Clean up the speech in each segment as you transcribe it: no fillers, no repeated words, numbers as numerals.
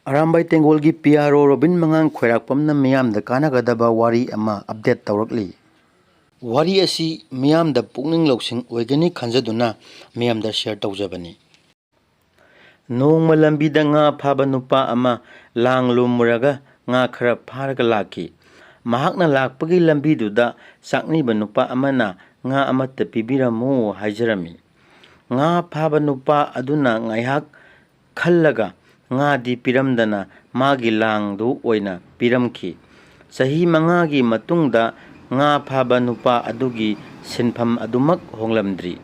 Arambai Tengol gi PRO Robin Mangang Khwairakpam na miyamda kanagadaba wari ama update tawrakli. Wari asi miyamda pukning lawsing oigani khanjaduna miyamda share tawjabani. Nongma lambida nga phaba nupa ama lang lumuraga nga khara pharaga laki. Mahakna lakpagi lambiduda sakniba nupa amana nga amata pibiramu haijarami. Nga phaba nupa aduna ngaihak khallaga nga di piramdana magi langdu oina piramki. Sahi mangagi matungda nga phaba nupa adugi sinpham adumak honglamdri.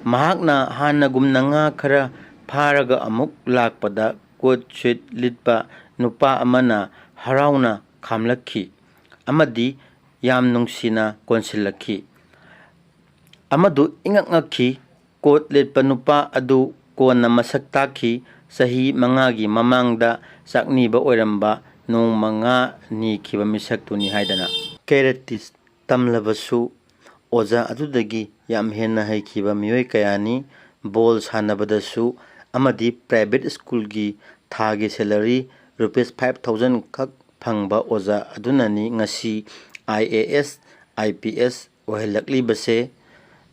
Mahakna hanagumna nga khara pharaga amuk lakpada coat suit litpa nupa amana harauna khamlakhi. Amadi yam nungsina konsilakhi. Amadu ingak ngakhi coat litpa nupa adu kona masak takhi. Sahi mangagi mamangda sakniba oiramba nung manga ni kiba misak tuni haidana. Keretis tamlabasu oza adudagi yam henna hai kiba miyoi kayani ball sanabadasu amadi private school gi thagi salary rupees 5,000 kak phangba oza adunani ngasi IAS IPS ohelakli base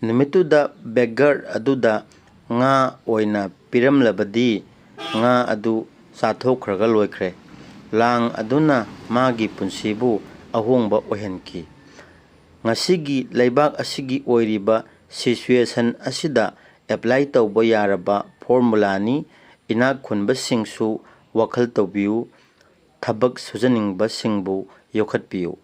numituda beggar aduda nga oina piramlabadi nga adu sathokraga loikre lang aduna magi punsibu ahongba ohenki ngasigi laibak asigi oiriba situation asida apply tawba yaraba formula ni inak khunba singsu wakhal tawbiu thabak sujaningba singbu yokhatpiu.